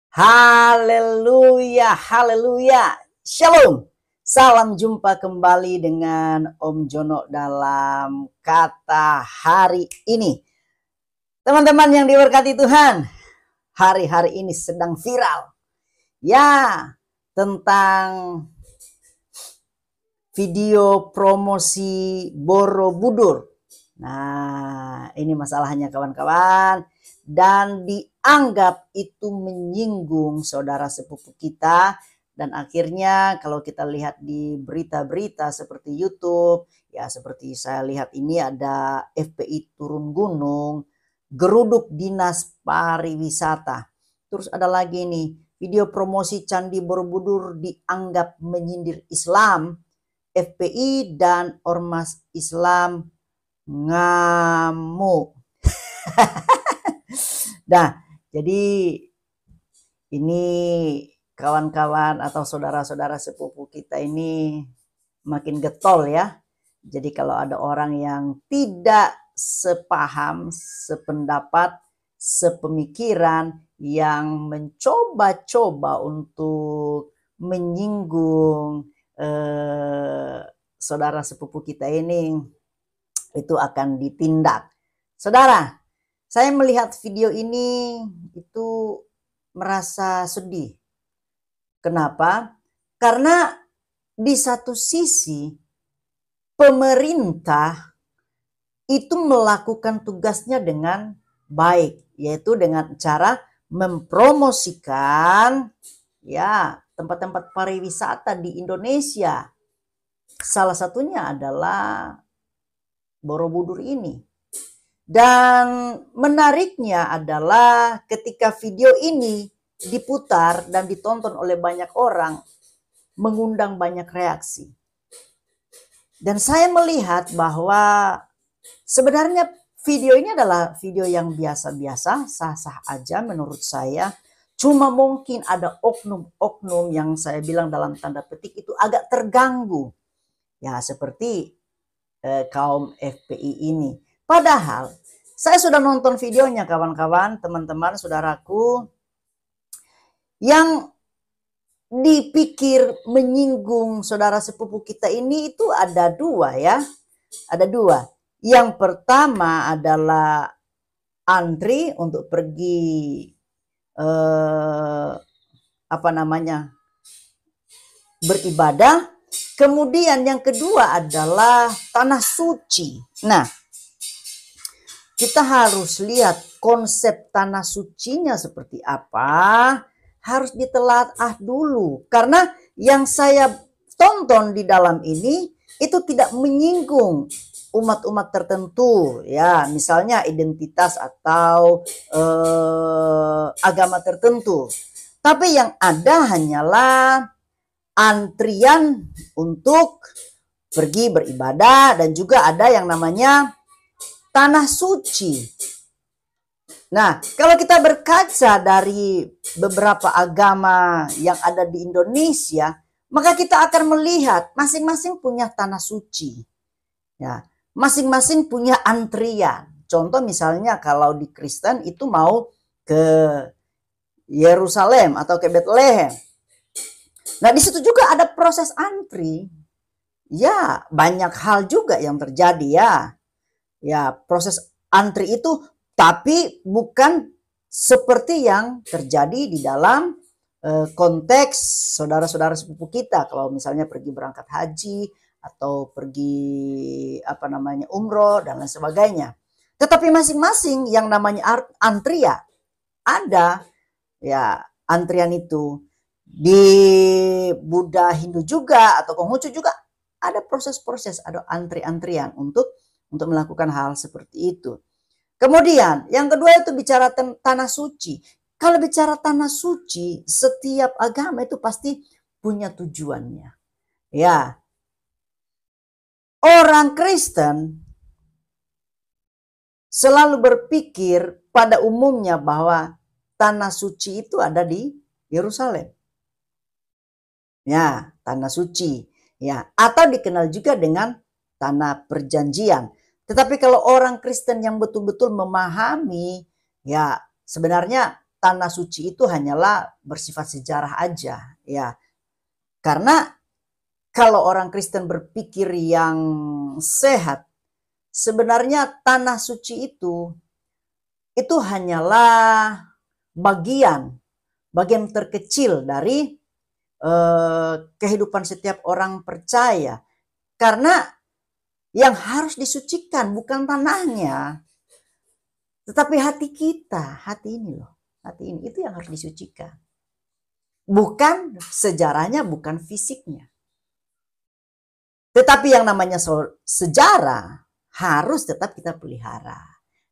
Haleluya, haleluya. Shalom. Salam jumpa kembali dengan Om Jono dalam kata hari ini. Teman-teman yang diberkati Tuhan, hari-hari ini sedang viral. Ya, tentang video promosi Borobudur. Nah, ini masalahnya kawan-kawan. Dan dianggap itu menyinggung saudara sepupu kita. Dan akhirnya kalau kita lihat di berita-berita seperti YouTube, ya seperti saya lihat ini ada FPI turun gunung, geruduk dinas pariwisata. Terus ada lagi nih, video promosi Candi Borobudur dianggap menyindir Islam, FPI dan Ormas Islam ngamuk. Nah, jadi ini kawan-kawan atau saudara-saudara sepupu kita ini makin getol ya. Jadi kalau ada orang yang tidak sepaham, sependapat, sepemikiran, yang mencoba-coba untuk menyinggung saudara sepupu kita ini, itu akan ditindak. Saudara, saya melihat video ini itu merasa sedih. Kenapa? Karena di satu sisi pemerintah itu melakukan tugasnya dengan baik, yaitu dengan cara mempromosikan ya tempat-tempat pariwisata di Indonesia. Salah satunya adalah Borobudur ini. Dan menariknya adalah ketika video ini diputar dan ditonton oleh banyak orang, mengundang banyak reaksi. Dan saya melihat bahwa sebenarnya video ini adalah video yang biasa-biasa, sah-sah aja menurut saya. Cuma mungkin ada oknum-oknum yang saya bilang dalam tanda petik itu agak terganggu. Ya seperti kaum FPI ini. Padahal saya sudah nonton videonya kawan-kawan, teman-teman, saudaraku. Yang dipikir menyinggung saudara sepupu kita ini itu ada dua ya. Ada dua. Yang pertama adalah antri untuk pergi beribadah. Kemudian yang kedua adalah tanah suci. Nah, kita harus lihat konsep tanah sucinya seperti apa. Harus ditelaah dulu. Karena yang saya tonton di dalam ini itu tidak menyinggung umat-umat tertentu. Ya, misalnya identitas atau agama tertentu. Tapi yang ada hanyalah antrian untuk pergi beribadah dan juga ada yang namanya tanah suci. Nah, kalau kita berkaca dari beberapa agama yang ada di Indonesia, maka kita akan melihat masing-masing punya tanah suci. Ya, masing-masing punya antrian. Contoh misalnya kalau di Kristen itu mau ke Yerusalem atau ke Bethlehem. Nah, di situ juga ada proses antri. Ya, banyak hal juga yang terjadi ya. Ya, proses antri itu tapi bukan seperti yang terjadi di dalam konteks saudara-saudara sepupu kita. Kalau misalnya pergi berangkat haji atau pergi umroh dan lain sebagainya. Tetapi masing-masing yang namanya antria ada ya antrian itu. Di Buddha Hindu juga atau Konghucu juga ada proses-proses, ada antri-antrian untuk melakukan hal seperti itu. Kemudian yang kedua itu bicara tanah suci. Kalau bicara tanah suci, setiap agama itu pasti punya tujuannya. Ya, orang Kristen selalu berpikir pada umumnya bahwa tanah suci itu ada di Yerusalem. Ya, tanah suci. Ya, atau dikenal juga dengan tanah perjanjian. Tetapi kalau orang Kristen yang betul-betul memahami, ya sebenarnya tanah suci itu hanyalah bersifat sejarah aja, ya. Karena kalau orang Kristen berpikir yang sehat, sebenarnya tanah suci itu hanyalah bagian terkecil dari kehidupan setiap orang percaya. Karena yang harus disucikan bukan tanahnya, tetapi hati kita, hati ini loh, hati ini itu yang harus disucikan. Bukan sejarahnya, bukan fisiknya. Tetapi yang namanya sejarah harus tetap kita pelihara.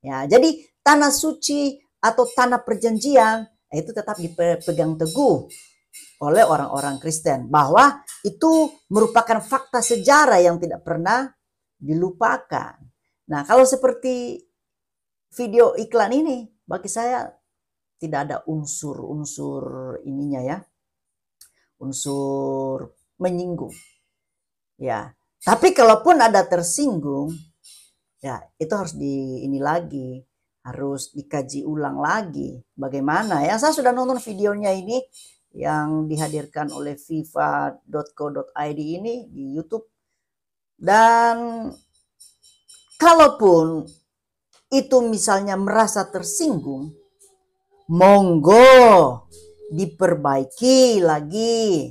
Ya, jadi tanah suci atau tanah perjanjian itu tetap dipegang teguh oleh orang-orang Kristen, bahwa itu merupakan fakta sejarah yang tidak pernah dilupakan. Nah, kalau seperti video iklan ini, bagi saya tidak ada unsur ininya ya, unsur menyinggung. Ya, tapi kalaupun ada tersinggung, ya itu harus ini lagi, harus dikaji ulang lagi. Bagaimana ya? Saya sudah nonton videonya ini yang dihadirkan oleh viva.co.id ini di YouTube. Dan kalaupun itu misalnya merasa tersinggung, monggo diperbaiki lagi,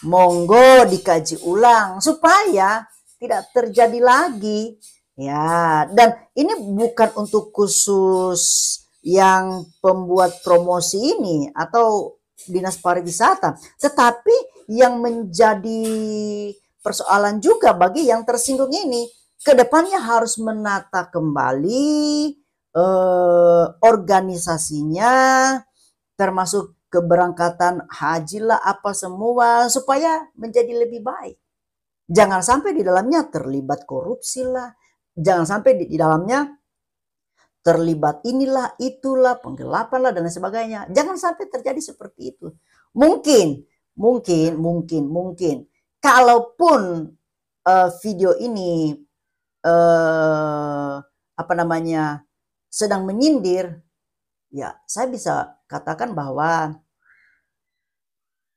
monggo dikaji ulang supaya tidak terjadi lagi. Ya, dan ini bukan untuk khusus yang pembuat promosi ini atau dinas pariwisata, tetapi yang menjadi persoalan juga bagi yang tersinggung ini, kedepannya harus menata kembali organisasinya, termasuk keberangkatan haji lah apa semua, supaya menjadi lebih baik. Jangan sampai di dalamnya terlibat korupsi lah, jangan sampai di dalamnya terlibat inilah, itulah, penggelapan lah, dan sebagainya. Jangan sampai terjadi seperti itu. Mungkin, kalaupun video ini sedang menyindir, ya saya bisa katakan bahwa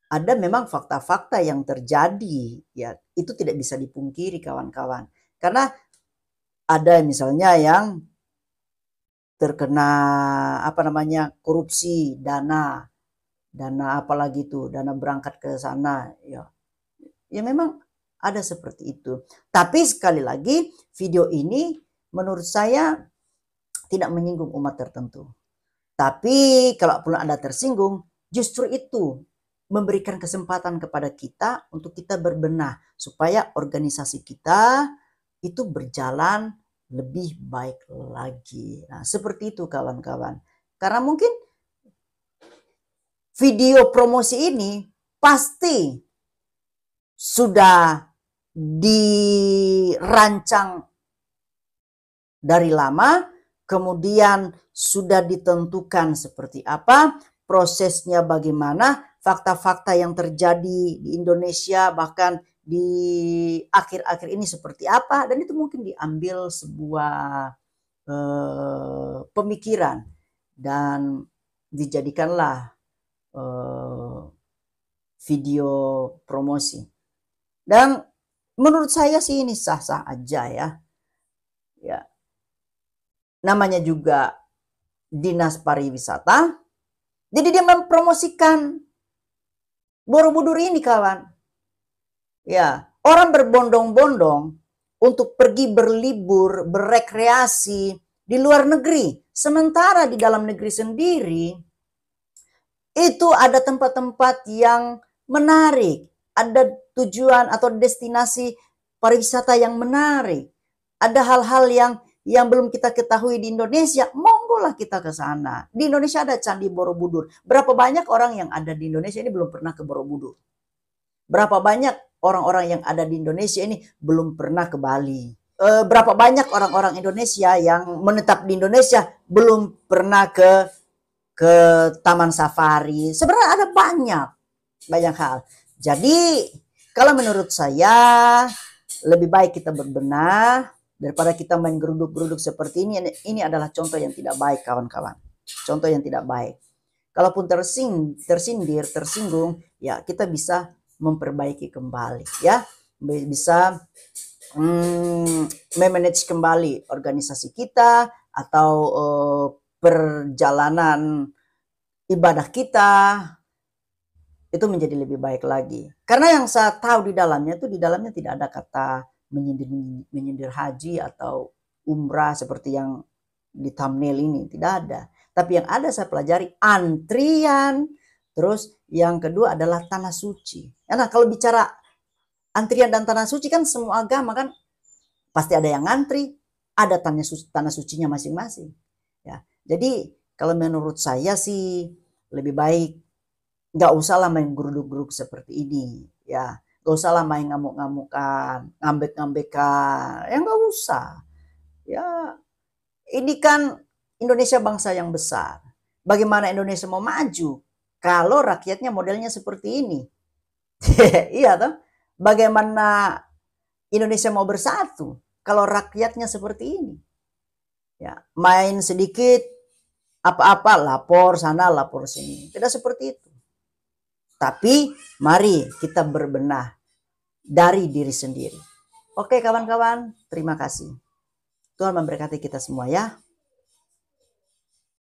ada memang fakta-fakta yang terjadi, ya itu tidak bisa dipungkiri kawan-kawan. Karena ada misalnya yang terkena korupsi dana apalagi itu, dana berangkat ke sana, ya memang ada seperti itu. Tapi sekali lagi video ini menurut saya tidak menyinggung umat tertentu. Tapi kalau pun ada tersinggung, justru itu memberikan kesempatan kepada kita untuk kita berbenah supaya organisasi kita itu berjalan lebih baik lagi. Nah, seperti itu kawan-kawan. Karena mungkin video promosi ini pasti sudah dirancang dari lama, kemudian sudah ditentukan seperti apa, prosesnya bagaimana, fakta-fakta yang terjadi di Indonesia bahkan di akhir-akhir ini seperti apa, dan itu mungkin diambil sebuah pemikiran dan dijadikanlah video promosi. Dan menurut saya sih ini sah-sah aja ya. Ya. Namanya juga dinas pariwisata. Jadi dia mempromosikan Borobudur ini kawan. Ya, orang berbondong-bondong untuk pergi berlibur, berekreasi di luar negeri. Sementara di dalam negeri sendiri itu ada tempat-tempat yang menarik, ada tujuan atau destinasi pariwisata yang menarik. Ada hal-hal yang belum kita ketahui di Indonesia, monggolah kita ke sana. Di Indonesia ada Candi Borobudur. Berapa banyak orang yang ada di Indonesia ini belum pernah ke Borobudur? Berapa banyak orang-orang yang ada di Indonesia ini belum pernah ke Bali? Berapa banyak orang-orang Indonesia yang menetap di Indonesia belum pernah ke Taman Safari? Sebenarnya ada banyak hal. Jadi kalau menurut saya lebih baik kita berbenah daripada kita main geruduk-geruduk seperti ini. Ini adalah contoh yang tidak baik kawan-kawan. Contoh yang tidak baik. Kalaupun tersindir, tersinggung, ya kita bisa memperbaiki kembali, ya. Bisa memanage kembali organisasi kita atau perjalanan ibadah kita itu menjadi lebih baik lagi. Karena yang saya tahu di dalamnya tidak ada kata menyindir haji atau umrah seperti yang di thumbnail ini, tidak ada. Tapi yang ada saya pelajari antrian, terus yang kedua adalah tanah suci. Nah, kalau bicara antrian dan tanah suci kan semua agama kan pasti ada yang ngantri, ada tanah sucinya masing-masing. Ya, jadi kalau menurut saya sih lebih baik nggak usah lah main geruduk-geruduk seperti ini, ya. Nggak usah lah main ngamuk-ngamukan, ngambek-ngambekan, ya nggak usah. Ya, ini kan Indonesia bangsa yang besar. Bagaimana Indonesia mau maju kalau rakyatnya modelnya seperti ini? Iya toh? Bagaimana Indonesia mau bersatu kalau rakyatnya seperti ini? Ya, main sedikit apa-apa lapor sana, lapor sini. Tidak seperti itu. Tapi mari kita berbenah dari diri sendiri. Oke kawan-kawan, terima kasih. Tuhan memberkati kita semua ya.